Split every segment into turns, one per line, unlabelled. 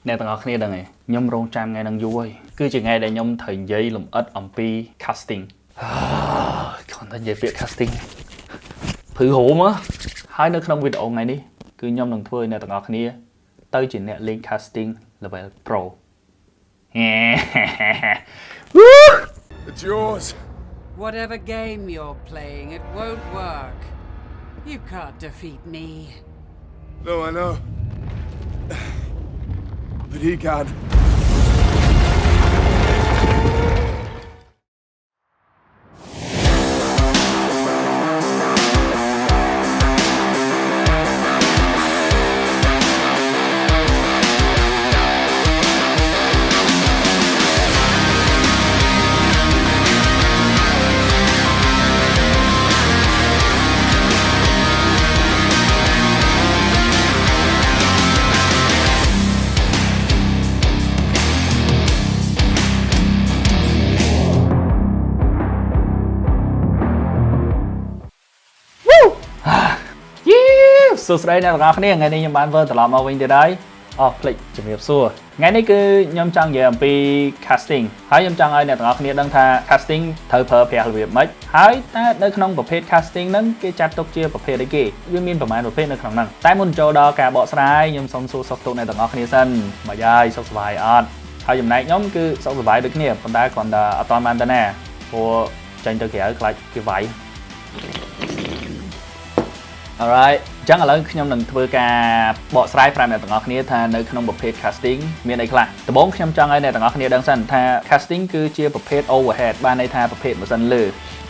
Nè tầng học kia đằng này nhom rong trăm ngày đang vui cứ chỉ ngày để nhom thời giấy lồng ớt pi casting còn thời giấy việc casting thử hổ mà hai nước trong video ngày đi cứ nhom đằng thôi nè tầng học kia tới chỉ nè link casting là về pro.
It's yours.
Whatever game you're playing, it won't work. You can't defeat me.
No, I know. But he can.
Số đây nè các bạn ngày nay nhóm bạn vừa trở lại mauវិញទៀតហើយคลิกជំរាបសួរថ្ងៃនេះគឺខ្ញុំចង់និយាយអំពី casting ហើយខ្ញុំចង់ឲ្យអ្នកទាំងអស់គ្នាដឹងថា casting ត្រូវប្រើប្រាស់របៀបម៉េចហើយតើនៅក្នុងប្រភេទ casting ហ្នឹងគេចាត់ទុកជាប្រភេទអីគេវាមានប្រមាណប្រភេទនៅក្នុងហ្នឹងតែមុនចូលដល់ការបកស្រាយខ្ញុំសូមសួរសុខទុក្ខអ្នកទាំងអស់គ្នាសិនមកយាយសុខសប្បាយអត់ហើយចំណែកខ្ញុំគឺសុខសប្បាយដូចគ្នាប៉ុន្តែគ្រាន់តែអត់ទាន់បានទៅណាព្រោះចាញ់ទៅក្រៅខ្លាចគេវាយ Alright ចឹងឥឡូវខ្ញុំនឹងធ្វើការបកស្រាយប្រាប់អ្នកទាំងអស់គ្នាថានៅក្នុងប្រភេទ casting មានអីខ្លះដំបូងខ្ញុំចង់ឲ្យអ្នកទាំងអស់គ្នាដឹងសិនថា casting គឺជាប្រភេទ overhead បានន័យថាប្រភេទម៉ាស៊ីនលើ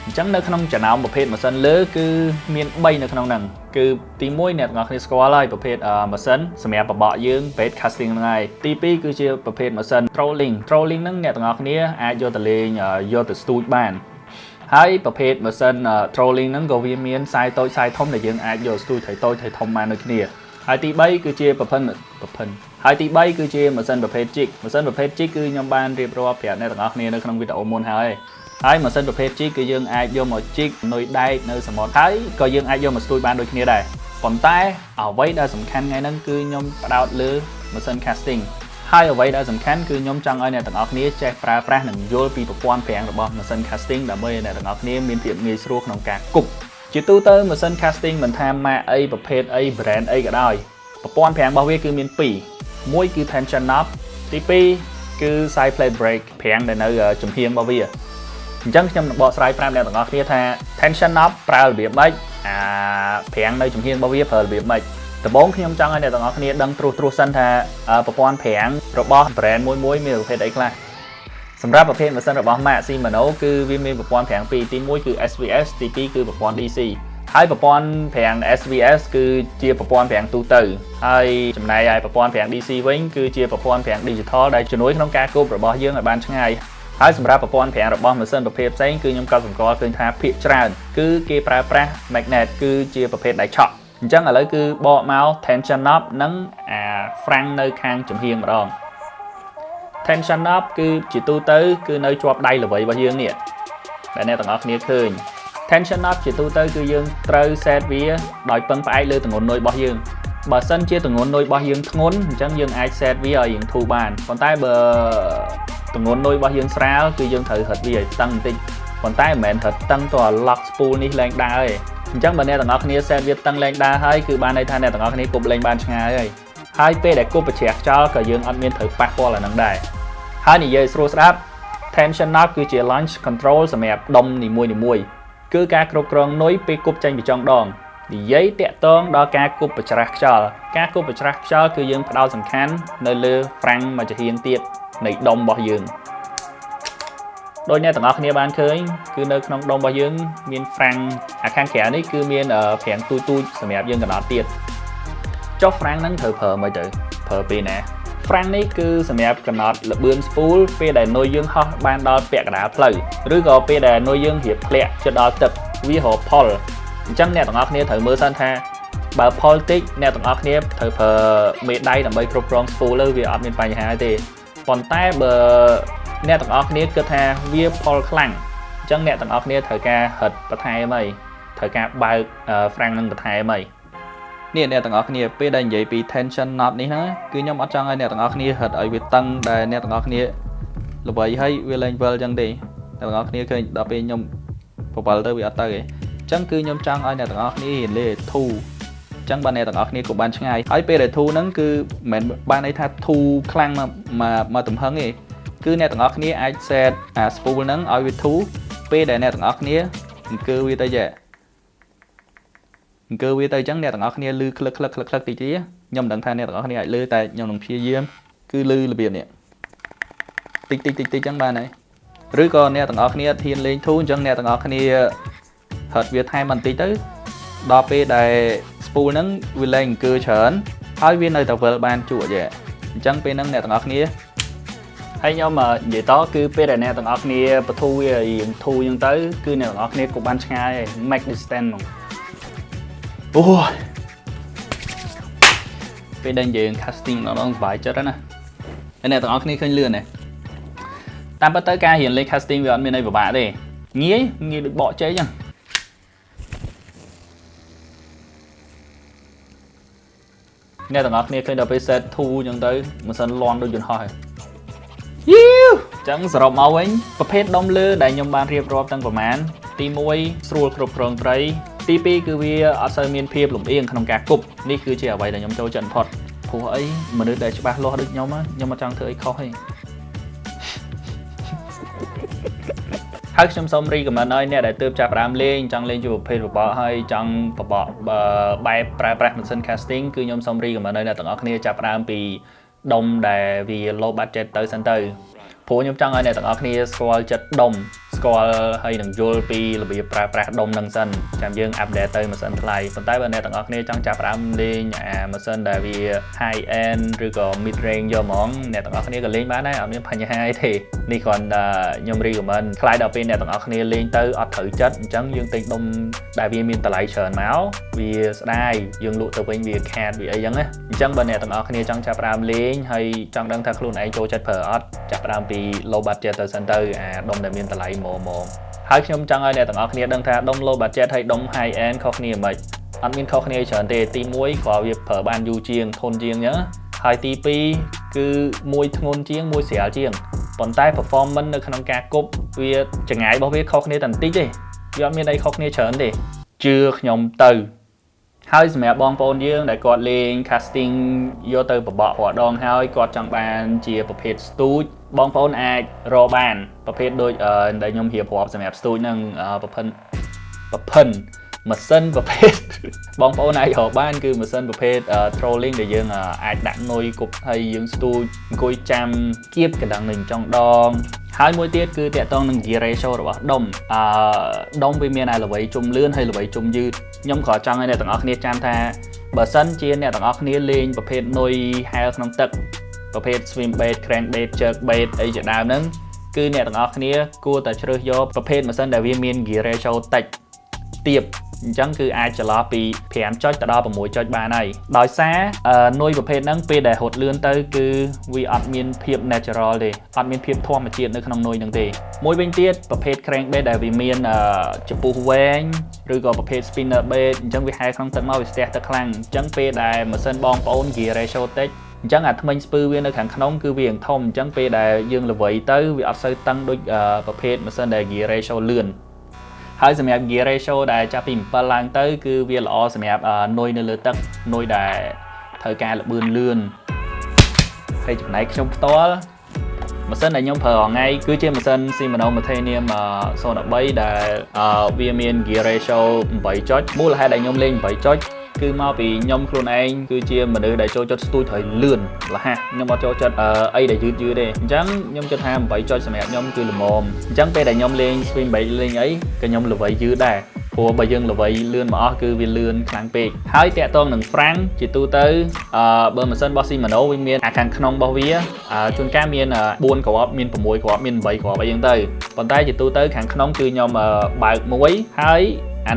អញ្ចឹងនៅក្នុងចំណោមប្រភេទម៉ាស៊ីនលើគឺមាន3នៅក្នុងហ្នឹងគឺទី1អ្នកទាំងអស់គ្នាស្គាល់ហើយប្រភេទម៉ាស៊ីនសម្រាប់បបកយើង Baitcasting ហ្នឹងហើយទី2គឺជាប្រភេទម៉ាស៊ីន trolling ហ្នឹងអ្នកទាំងអស់គ្នាអាចយកទៅលេងយកទៅស្ទូចបានហើយប្រភេទម៉ាស៊ីន trolling ហ្នឹងក៏វាមានខ្សែតូចខ្សែធំដែលយើងអាចយកស្ទូចថៃតូចថៃធំបានដូចគ្នាហើយទី3គឺជាប្រភេទហើយទី3គឺជាម៉ាស៊ីនប្រភេទ jig ម៉ាស៊ីនប្រភេទ jig គឺខ្ញុំបានរៀបរាប់ប្រាប់អ្នកទាំងអស់គ្នានៅក្នុងវីដេអូមុនហើយម៉ាស៊ីនប្រភេទ jig គឺយើងអាចយកមក jig នុយដែកនៅសមុទ្រហើយក៏យើងអាចយកមកស្ទូចបានដូចគ្នាដែរប៉ុន្តែអ្វីដែលសំខាន់ថ្ងៃហ្នឹងគឺខ្ញុំផ្ដោតលើម៉ាស៊ីន casting ហើយអ្វីដែលសំខាន់គឺខ្ញុំចង់ឲ្យអ្នកទាំងអស់គ្នាចេះប្រើប្រាស់និងយល់ពីប្រព័ន្ធប្រាំងរបស់ម៉ាស៊ីន casting ដើម្បីឲ្យអ្នកទាំងអស់គ្នាមានភាពងាយស្រួលក្នុងការគប់ជាទូទៅម៉ាស៊ីន casting មិនថាម៉ាកអីប្រភេទអី brand អីក៏ដោយប្រព័ន្ធប្រាំងរបស់វាគឺមាន2មួយគឺ tension knob ទី2គឺ side plate brake ប្រាំងដែលនៅចំហៀងរបស់វាអញ្ចឹងខ្ញុំនឹងបកស្រាយប្រាប់អ្នកទាំងអស់គ្នាថា tension knob ប្រើរបៀបម៉េចប្រាំងនៅចំហៀងរបស់វាប្រើរបៀបម៉េចដំបូងខ្ញុំចង់ឲ្យអ្នកទាំងអស់គ្នាដឹងត្រួសសិនថាប្រព័ន្ធប្រាំងរបស់ brand មួយមានប្រភេទអីខ្លះសម្រាប់ប្រភេទម៉ាស៊ីនរបស់ Mac Shimano គឺវាមានប្រព័ន្ធប្រាំងពីរទី1គឺ SVS ទី2គឺប្រព័ន្ធ DC ហើយប្រព័ន្ធប្រាំង SVS គឺជាប្រព័ន្ធប្រាំងទូទៅហើយចំណែកឯប្រព័ន្ធប្រាំង DC វិញគឺជាប្រព័ន្ធប្រាំង digital ដែលជំនួយក្នុងការគប់របស់យើងឲ្យបានឆ្ងាយហើយសម្រាប់ប្រព័ន្ធប្រាំងរបស់ម៉ាស៊ីនប្រភេទផ្សេងគឺខ្ញុំក៏សម្គាល់ឃើញថាភាគច្រើនគឺគេប្រើប្រាស់ magnet គឺជាប្រភេទដៃឆក់អញ្ចឹងឥឡូវគឺបកមក tension knob និងfrank នៅខាងចំហៀងម្ដង tension knob គឺជាទូទៅគឺនៅជាប់ដៃល្វីរបស់យើងនេះដែលអ្នកទាំងអស់គ្នាឃើញ tension knob ជាទូទៅគឺយើងត្រូវ set វាដោយពឹងផ្អែកលើទម្ងន់នុយរបស់យើងបើសិនជាទម្ងន់នុយរបស់យើងធ្ងន់អញ្ចឹងយើងអាច set វាឲ្យយើងធូរបានប៉ុន្តែបើទម្ងន់នុយរបស់យើងស្រាលគឺយើងត្រូវរឹតវាឲ្យតឹងបន្តិចប៉ុន្តែមិនមែនរឹតតឹងទៅ lock spool នេះឡើងដើរទេអញ្ចឹងបើអ្នកទាំងអស់គ្នា set វាតឹងឡើងដើរហើយគឺបានន័យថាអ្នកទាំងអស់គ្នាគប់លេងបានឆ្ងាយហើយពេលដែលគប់ប្រជ្រះខ្យល់ក៏យើងអត់មានត្រូវប៉ះពាល់អាហ្នឹងដែរហើយនិយាយស្រួលស្ដាប់ tension knob គឺជា launch control សម្រាប់ដុំនីមួយៗគឺការគ្រប់គ្រងនុយពេលគប់ចេញពីចុងដងនិយាយតាក់ទងដល់ការគប់ប្រជ្រះខ្យល់ការគប់ប្រជ្រះខ្យល់គឺយើងផ្ដោតសំខាន់នៅលើ frank មួយចំហៀងទៀតនៃដុំរបស់យើងដោយអ្នកទាំងអស់គ្នាបានឃើញគឺនៅក្នុងដុំរបស់យើងមាន frank អាខាងក្រៅនេះគឺមានប្រាំងទូចសម្រាប់យើងកណ្ដោតទៀតចុះ frank ហ្នឹងត្រូវប្រើមិនទៅប្រើពេលណា frank នេះគឺសម្រាប់កណ្ដោតល្បឿន spool ពេលដែលនុយយើងហោះបានដល់ពាក់កណ្ដាលផ្លូវឬក៏ពេលដែលនុយយើងរៀបធ្លាក់ជិតដល់ទឹកវារកផលអញ្ចឹងអ្នកទាំងអស់គ្នាត្រូវមើលសិនថាបើផលតិចអ្នកទាំងអស់គ្នាត្រូវប្រើមេដៃដើម្បីគ្រប់គ្រង spool លើវាអត់មានបញ្ហាទេប៉ុន្តែបើអ្នកទាំងអស់គ្នាគិតថាវាផលខ្លាំងអញ្ចឹងអ្នកទាំងអស់គ្នាត្រូវការហិតបន្ថែមអីត្រូវការបើក frank នឹងបន្ថែមអី អ នេះអ្នកទាំងអស់គ្នាពេលដែលនិយាយពី tension knot នេះហ្នឹងគឺខ្ញុំអត់ចង់ឲ្យអ្នកទាំងអស់គ្នាហិតឲ្យវាតឹងដែលអ្នកទាំងអស់គ្នាល្បីហើយវាលែងវិលអញ្ចឹងទេអ្នកទាំងអស់គ្នាឃើញដល់ពេលខ្ញុំបបលទៅវាអត់ទៅទេអញ្ចឹងគឺខ្ញុំចង់ឲ្យអ្នកទាំងអស់គ្នារៀនលេធូអញ្ចឹងបើអ្នកទាំងអស់គ្នាក៏បានឆ្ងាយហើយពេលដែលធូហ្នឹងគឺមិនមែនបានន័យថាធូខ្លាំងមកទំហឹងទេគឺអ្នកទាំងអស់គ្នាអាច set អា spool ហ្នឹងឲ្យវាធូពេលដែលអ្នកទាំងអស់គ្នាអង្គើវាទៅចេះអង្គើវាទៅអញ្ចឹងអ្នកទាំងអស់គ្នាលឺក្លឹកតិចទៀតខ្ញុំមិនដឹងថាអ្នកទាំងអស់គ្នាអាចលឺតែខ្ញុំនឹងព្យាយាមគឺលឺរបៀបនេះតិចអញ្ចឹងបានហើយឬក៏អ្នកទាំងអស់គ្នាធានលេងធូអញ្ចឹងអ្នកទាំងអស់គ្នាហត់វាថែមបន្តិចទៅដល់ពេលដែល spool ហ្នឹងវាលែងអង្គើច្រើនហើយវានៅតែវិលបានជក់ចេះអញ្ចឹងពេលហ្នឹងអ្នកទាំងអស់គ្នាហើយខ្ញុំនិយាយតគឺពេលដែលអ្នកទាំងអស់គ្នាបធូវារៀងធូអញ្ចឹងទៅគឺអ្នកទាំងអស់គ្នាក៏បានឆ្ងាយហើយ make distance ហ្មងអូពេលដែលនិយាយ casting ដល់សុបាយចិត្តណាហើយអ្នកទាំងអស់គ្នាឃើញលឿនទេតាមពិតទៅការរៀនលេង casting វាអត់មានអីពិបាកទេងាយដូចបកចេកអញ្ចឹងអ្នកទាំងអស់គ្នាឃើញដល់ពេល set ធូអញ្ចឹងទៅមិនសិនលាន់ដូចយន្តហោះហើយយីវអញ្ចឹងសរុបមកវិញប្រភេទដុំលើដែលខ្ញុំបានរៀបរាប់ទាំងប្រមាណទី1ស្រួលគ្រប់គ្រងត្រីទី2គឺវាអត់សូវមានភាពលំអៀងក្នុងការគប់នេះគឺជាអ្វីដែលខ្ញុំចូលចិត្តបំផុតព្រោះអីមនុស្សដែលច្បាស់លាស់ដូចខ្ញុំអត់ចង់ធ្វើអីខុសទេហើយខ្ញុំសូមរីកមែនឲ្យអ្នកដែលទើបចាប់ផ្ដើមលេងចង់លេងជាប្រភេទបបកហើយចង់បបកបែបប្រើប្រាស់ម៉ាស៊ីន casting គឺខ្ញុំសូមរីកមែនឲ្យអ្នកទាំងអស់គ្នាចាប់ផ្ដើមពីដុំដែលវា low budget ទៅសិនទៅព្រោះខ្ញុំចង់ឲ្យអ្នកទាំងអស់គ្នាស្គាល់ចិត្តដុំស្គាល់ហើយនឹងយល់ពីរបៀបប្រើប្រាស់ដុំនឹងសិនចាំយើង update ទៅម៉ាស៊ីនថ្លៃប៉ុន្តែបើអ្នកទាំងអស់គ្នាចង់ចាប់ផ្ដើមលេងអាម៉ាស៊ីនដែលវា high end ឬក៏ mid range យកហ្មងអ្នកទាំងអស់គ្នាក៏លេងបានដែរអត់មានបញ្ហាអីទេនេះគ្រាន់តែខ្ញុំ recommend ខ្លាយដល់ពេលអ្នកទាំងអស់គ្នាលេងទៅអត់ត្រូវចិត្តអញ្ចឹងយើងទិញដុំដែលវាមានតម្លៃច្រើនមកវាស្ដាយយើងលក់ទៅវិញវាខាតវាអីចឹងណាអញ្ចឹងបើអ្នកទាំងអស់គ្នាចង់ចាប់ផ្ដើមលេងហើយចង់ដឹងថាខ្លួនឯងចូលចិត្តប្រើអត់ចាប់ផ្ដើមពី low budget ទៅសិនទៅអាដុំដែលមានតម្លៃម៉មហើយខ្ញុំចង់ឲ្យអ្នកទាំងអស់គ្នាដឹងថាដុំ low budget ហើយដុំ high end ខុសគ្នាមិនអត់មានខុសគ្នាច្រើនទេទី1គ្រាន់វាប្រើបានយូរជាងធន់ជាងអញ្ចឹងហើយទី2គឺមួយធ្ងន់ជាងមួយស្រាលជាងប៉ុន្តែ performance នៅក្នុងការគប់វាចង្អាយរបស់វាខុសគ្នាតែបន្តិចទេវាអត់មានអីខុសគ្នាច្រើនទេជឿខ្ញុំទៅហើយសម្រាប់បងប្អូនយើងដែលគាត់លេង casting យកទៅបបករាល់ដងហើយគាត់ចង់បានជាប្រភេទ stooge បងប្អូនអាចរកបានប្រភេទដូចដែលខ្ញុំរៀបរាប់សម្រាប់ stooge ហ្នឹងប្រភេទម៉ាស៊ីនប្រភេទបងប្អូនអាចរកបានគឺម៉ាស៊ីនប្រភេទ trolling ដែលយើងអាចដាក់នុយគប់ហើយយើង stooge អង្គុយចាំគៀបកណ្ដឹងនឹងចុងដងហើយមួយទៀតគឺតាក់ទងនឹង gear ratio របស់ដុំដុំវាមានអាល្វីជុំលឿនហើយល្វីជុំយឺតខ្ញុំក៏ចង់ឲ្យអ្នកទាំងអស់គ្នាចាំថាបើសិនជាអ្នកទាំងអស់គ្នាលេងប្រភេទនុយហែលក្នុងទឹកប្រភេទ swim bait crank bait jerk bait អីជាដើមហ្នឹងគឺអ្នកទាំងអស់គ្នាគួរតែជ្រើសយកប្រភេទម៉ាស៊ីនដែលវាមាន gear ratio តិចទាបអញ្ចឹងគឺអាចចន្លោះពី5ចុចទៅដល់6ចុចបានហើយដោយសារនុយប្រភេទហ្នឹងពេលដែលរត់លឿនទៅគឺវាអត់មានភាព natural ទេអត់មានភាពធម្មជាតិនៅក្នុងនុយហ្នឹងទេមួយវិញទៀតប្រភេទ crank bait ដែលវាមានចំពោះវែងឬក៏ប្រភេទ spinner bait អញ្ចឹងវាហែលក្នុងទឹកមកវាស្ទះទឹកខ្លាំងអញ្ចឹងពេលដែលម៉ាស៊ីនបងប្អូន gear ratio តិចអញ្ចឹងអាធ្មេញស្ពឺវានៅខាងក្នុងគឺវាយ៉ាងធំអញ្ចឹងពេលដែលយើងល្វីទៅវាអត់សូវតឹងដូចប្រភេទម៉ាស៊ីនដែល gear ratio លឿនហើយសម្រាប់ gear ratio ដែលចាប់ពី7ឡើងទៅគឺវាល្អសម្រាប់នុយនៅលើទឹកនុយដែលត្រូវការល្បឿនលឿនហើយចំណែកខ្ញុំផ្ទាល់ម៉ាស៊ីនដែលខ្ញុំប្រើរាល់ថ្ងៃគឺជាម៉ាស៊ីន Shimano Titanium 013ដែលវាមាន gear ratio 8ចុចមូលហេតុដែលខ្ញុំលេង8ចុចគឺមកពីខ្ញុំខ្លួនឯងគឺជាមនុស្សដែលចូលចិត្តស្ទូចត្រូវលឿនរហ័សខ្ញុំអត់ចូលចិត្តអីដែលយឺតទេអញ្ចឹងខ្ញុំគិតថា8ចុចសម្រាប់ខ្ញុំគឺល្មមអញ្ចឹងពេលដែលខ្ញុំលេង swim bait លេងអីក៏ខ្ញុំល្វីយឺតដែរព្រោះបើយើងល្វីលឿនមកអស់គឺវាលឿនខ្លាំងពេកហើយតាក់ទងនឹង frank ជាទូទៅបើម៉ាស៊ីនរបស់ Shimano វាមានខាងក្នុងរបស់វាជួនកាលមាន4គ្រាប់មាន6គ្រាប់មាន8គ្រាប់អីចឹងទៅប៉ុន្តែជាទូទៅខាងក្នុងគឺខ្ញុំបើក1ហើយ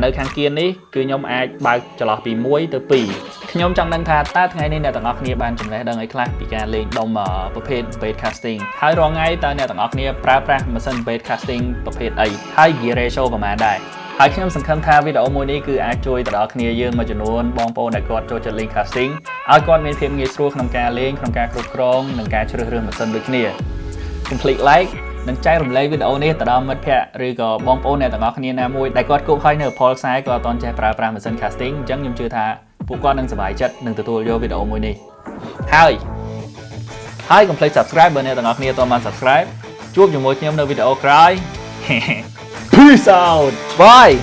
នៅខាងគៀននេះគឺខ្ញុំអាចបើកចន្លោះពី1ទៅ2ខ្ញុំចង់ដឹងថាតើថ្ងៃនេះអ្នកទាំងអស់គ្នាបានចំណេះដឹងអីខ្លះពីការលេងដុំប្រភេទ baitcasting ហើយរាល់ថ្ងៃតើអ្នកទាំងអស់គ្នាប្រើប្រាស់ម៉ាស៊ីន baitcasting ប្រភេទអីហើយ gear ratio ប្រហែលដែរ ហើយខ្ញុំសង្ឃឹមថាវីដេអូមួយនេះគឺអាចជួយទៅដល់គ្នាយើងមួយចំនួនបងប្អូនដែលគាត់ចូលចិត្តលេង casting ឲ្យគាត់មានភាពងាយស្រួលក្នុងការលេងក្នុងការគ្រប់គ្រងនិងការជ្រើសរើសម៉ាស៊ីនដូចគ្នាកុំភ្លេច like និងចែករំលែកវីដេអូនេះទៅដល់មិត្តភ័ក្តិឬក៏បងប្អូនអ្នកទាំងអស់គ្នាណាមួយដែលគាត់គប់ហើយនៅផលខ្សែក៏អត់ទាន់ចេះប្រើប្រាស់ម៉ាស៊ីន casting អញ្ចឹងខ្ញុំជឿថាពួកគាត់នឹងសប្បាយចិត្តនឹងទទួលយកវីដេអូមួយនេះហើយកុំភ្លេច subscribe បើអ្នកទាំងអស់គ្នាអត់បាន subscribe ជួបជាមួយខ្ញុំនៅវីដេអូក្រោយ Peace out bye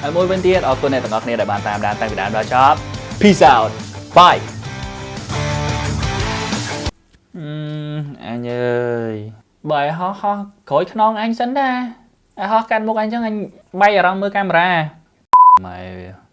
ហើយមួយវិញទៀតអរគុណអ្នកទាំងអស់គ្នាដែលបានតាមដានតាំងពីដើមដល់ចប់ Peace out bye អញអើយបើឲ្យហោះក្រោយខ្នងអញសិនដែរឲ្យហោះកាត់មុខអញចឹងអញបែកអារម្មណ៍មើលកាមេរ៉ាម៉ែ